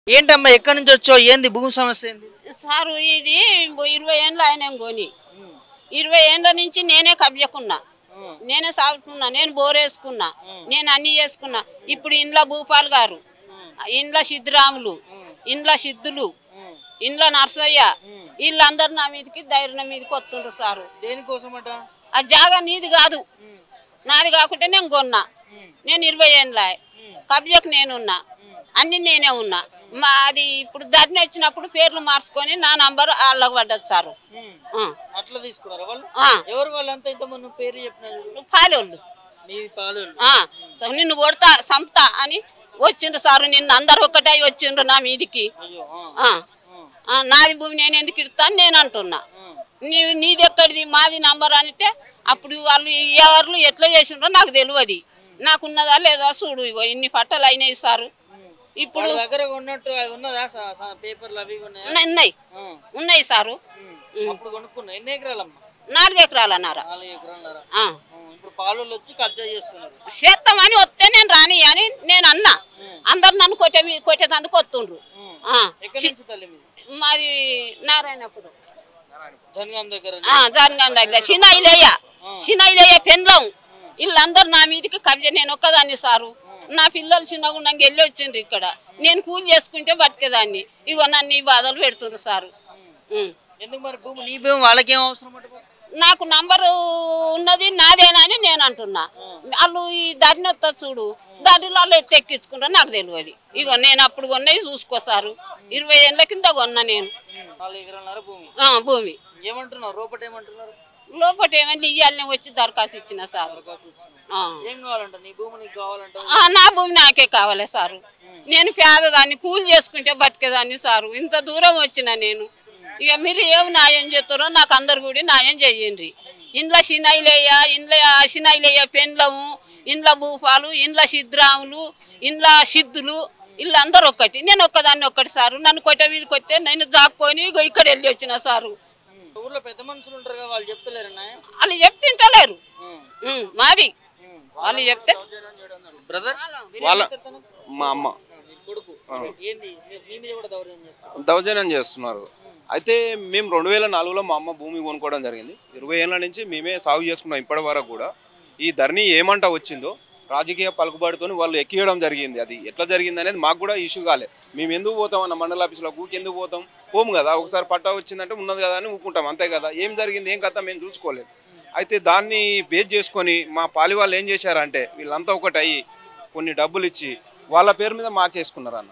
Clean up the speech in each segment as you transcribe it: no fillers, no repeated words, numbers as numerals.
ఏంటమ్మా ఎక్కడి నుంచి వచ్చావు? ఏంది భూమి సమస్య ఏంది? సారు ఇది 20 ఏళ్ళు ఆయన కొని 20 ఏళ్ళ నుంచి నేనే కబ్జకున్నా, నేనే సాగుకున్నా, నేను బోరేసుకున్నా, నేను అన్ని చేసుకున్నా. ఇప్పుడు ఇండ్ల భూపాల్ గారు, ఇండ్ల సిద్ధరాములు, ఇండ్ల సిద్ధులు, ఇండ్ల నర్సయ్య, వీళ్ళందరూ నా మీదకి ధైర్యం మీదకి వస్తుండ్రు సారు. దేనికోసమట? ఆ జాగా నీది కాదు, నాది కాకుంటే నేను కొన్నా. నేను 20 ఏళ్ళ కబ్జకు నేనున్నా, అన్ని నేనే ఉన్నా. మాది ఇప్పుడు ధర్ని వచ్చినప్పుడు పేర్లు మార్చుకొని నా నంబర్ వాళ్ళకి పడ్డది సారు. అట్లా తీసుకున్నారా వాళ్ళు? ఎవరు వాళ్ళంతా ఇంతమంది పేరు చెప్పినారు? పాలోళ్ళు. నీ పాలోళ్ళు? నిన్ను కొడతా సంపుతా అని వచ్చిండ్రు సారు. నిన్ను అందరు ఒక్కటే వచ్చిండ్రు నా మీదికి. నాది భూమి నేను ఎందుకు ఇడతాను నేను అంటున్నా. నీది ఎక్కడిది మాది నంబర్ అంటే అప్పుడు వాళ్ళు ఎవరు ఎట్లా చేసిండ్రో నాకు తెలియదు. నాకున్నదా లేదా చూడు, ఇగో ఇన్ని పట్టలు అయినాయి సారు. ఇప్పుడు ఉన్నాయి ఉన్నాయి సారు. 4 ఎకరాలన్నారా? చేస్తామని వస్తే నేను రాని అని నేను అన్నా. అందరు నన్ను కొట్టేందుకు వస్తుండ్రు. మాది నారాయణపురం జనగాం దగ్గర చిన్నయ్య పెండ్లం. వీళ్ళందరూ నా మీదకి కబ్జా. నేను ఒక్కదాన్ని సారు. నా పిల్లలు చిన్నగుండంగా వెళ్ళి వచ్చిండ్రు. ఇక్కడ నేను కూలి చేసుకుంటే బతికేదాన్ని. ఇగో నన్ను ఈ బాధలు పెడుతుండ్రు సారు. నాకు నంబరు ఉన్నది నాదేనని నేను అంటున్నా. వాళ్ళు ఈ దారిని వస్తా చూడు, దాంట్లో వాళ్ళు ఎక్కించుకుంటారు నాకు తెలియదు. ఇగో నేను అప్పుడు కొన్నవి చూసుకోసారు. 20 ఏళ్ళ కింద కొన్నా నేను భూమి. లోపల ఏమన్నా ఇయ్యాలని వచ్చి దరఖాస్తు ఇచ్చిన సార్. నా భూమి నాకే కావాలి సారు. నేను పేదదాన్ని, కూలి చేసుకుంటే బతికేదాన్ని సారు. ఇంత దూరం వచ్చిన నేను. ఇక మీరు ఏమి న్యాయం చేస్తారో నాకు అందరు కూడా న్యాయం చేయండి. ఇండ్ల సినైలయ్య పెండ్లము, ఇండ్ల భూపాలు, ఇండ్ల సిద్ధరాములు, ఇండ్ల సిద్ధులు, వీళ్ళందరూ ఒక్కటి, నేను ఒక్కదాన్ని ఒక్కటి సారు. నన్ను కొట్టే మీదకి వస్తే నేను జాక్కొని ఇక్కడ వెళ్ళి వచ్చిన సారు. ఊర్లో పెద్ద మనుషులు ఉంటారు కదా, వాళ్ళు చెప్తలేరు? వాళ్ళు చెప్తింటలేరు మాది. వాళ్ళు చెప్తే బ్రదర్ వాళ్ళ మా అమ్మ దౌర్జన్యం చేస్తున్నారు. అయితే మేము 2004లో మా అమ్మ భూమి కొనుక్కోవడం జరిగింది. 20 ఏళ్ళ నుంచి మేమే సాగు చేసుకున్నాం. ఇప్పటి వరకు కూడా ఈ ధరణి ఏమంట వచ్చిందో రాజకీయ పలుకుబడితో వాళ్ళు ఎక్కియడం జరిగింది. అది ఎట్లా జరిగింది అనేది మాకు కూడా ఇష్యూ కాలే. మేము ఎందుకు పోతాం అన్న మండల ఆఫీసులో ఊరికి ఎందుకు పోతాం? పోము కదా. ఒకసారి పట్టా వచ్చిందంటే ఉన్నది కదా అని ఊకుంటాం, అంతే కదా. ఏం జరిగింది ఏం కథ మేము చూసుకోలేదు. అయితే దాన్ని బేస్ చేసుకొని మా పాలి వాళ్ళు ఏం చేశారంటే వీళ్ళంతా ఒకటి అయ్యి కొన్ని డబ్బులు ఇచ్చి వాళ్ళ పేరు మీద మార్చేసుకున్నారు అన్న.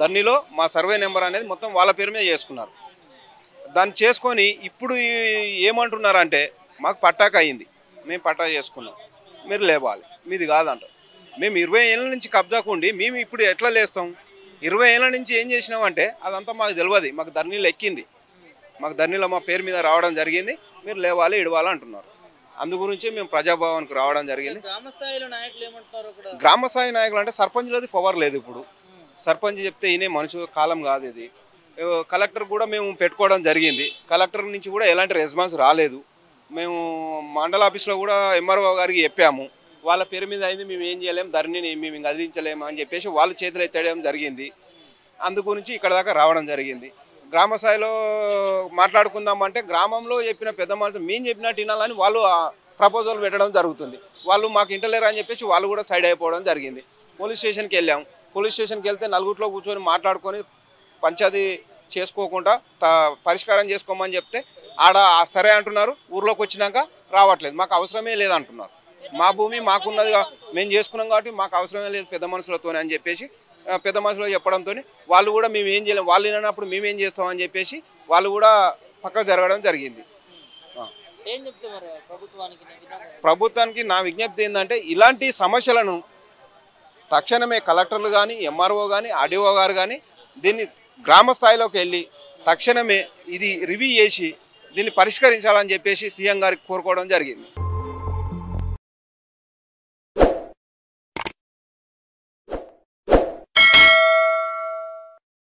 ధరణిలో మా సర్వే నెంబర్ అనేది మొత్తం వాళ్ళ పేరు మీద చేసుకున్నారు. దాన్ని చేసుకొని ఇప్పుడు ఏమంటున్నారంటే మాకు పట్టాక అయింది, మేము పట్టా చేసుకున్నాం, మీరు లేవాలి, మీది కాదంట. మేము 20 ఏళ్ళ నుంచి కబ్జాకుండి మేము ఇప్పుడు ఎట్లా లేస్తాం? 20 ఏళ్ళ నుంచి ఏం చేసినామంటే అదంతా మాకు తెలియదు. మాకు ధరణిలో ఎక్కింది, మాకు ధరణిలో మా పేరు మీద రావడం జరిగింది. మీరు లేవాలి ఇడవాలి అంటున్నారు. అందు గురించి మేము ప్రజాభవన్కి రావడం జరిగింది. గ్రామ స్థాయి నాయకులు అంటే సర్పంచ్లది పవర్ లేదు. ఇప్పుడు సర్పంచ్ చెప్తే ఈయనే మనుషు కాలం కాదు ఇది. కలెక్టర్ కూడా మేము పెట్టుకోవడం జరిగింది. కలెక్టర్ నుంచి కూడా ఎలాంటి రెస్పాన్స్ రాలేదు. మేము మండల ఆఫీస్లో కూడా ఎంఆర్ఓ గారికి చెప్పాము, వాళ్ళ పేరు మీద అయింది, మేము ఏం చేయలేము, ధరణిని మేము అందించలేము అని చెప్పేసి వాళ్ళు చేతులు ఎత్తడం జరిగింది. అందు గురించి ఇక్కడ దాకా రావడం జరిగింది. గ్రామ స్థాయిలో మాట్లాడుకుందామంటే గ్రామంలో చెప్పిన పెద్ద మనుషులు మేము చెప్పినట్టు వినాలని వాళ్ళు ప్రపోజల్ పెట్టడం జరుగుతుంది. వాళ్ళు మాకు ఇంటలేరు అని చెప్పేసి వాళ్ళు కూడా సైడ్ అయిపోవడం జరిగింది. పోలీస్ స్టేషన్కి వెళ్ళాము. పోలీస్ స్టేషన్కి వెళ్తే నలుగురిలో కూర్చొని మాట్లాడుకొని పంచాయతీ చేసుకోకుండా పరిష్కారం చేసుకోమని చెప్తే ఆడ సరే అంటున్నారు. ఊర్లోకి వచ్చినాక రావట్లేదు, మాకు అవసరమే లేదంటున్నారు. మా భూమి మాకున్నది, మేము చేసుకున్నాం కాబట్టి మాకు అవసరమే లేదు పెద్ద మనుషులతోనే అని చెప్పేసి పెద్ద మనుషులు చెప్పడంతో వాళ్ళు కూడా మేము ఏం చేయలేము, వాళ్ళు వినప్పుడు మేమేం చేస్తామని చెప్పేసి వాళ్ళు కూడా పక్కకు జరగడం జరిగింది. ప్రభుత్వానికి నా విజ్ఞప్తి ఏంటంటే ఇలాంటి సమస్యలను తక్షణమే కలెక్టర్లు కానీ ఎంఆర్ఓ కానీ ఆర్డీఓ గారు కానీ దీన్ని గ్రామ స్థాయిలోకి వెళ్ళి తక్షణమే ఇది రివ్యూ చేసి దీన్ని పరిష్కరించాలని చెప్పేసి సీఎం గారికి కోరుకోవడం జరిగింది.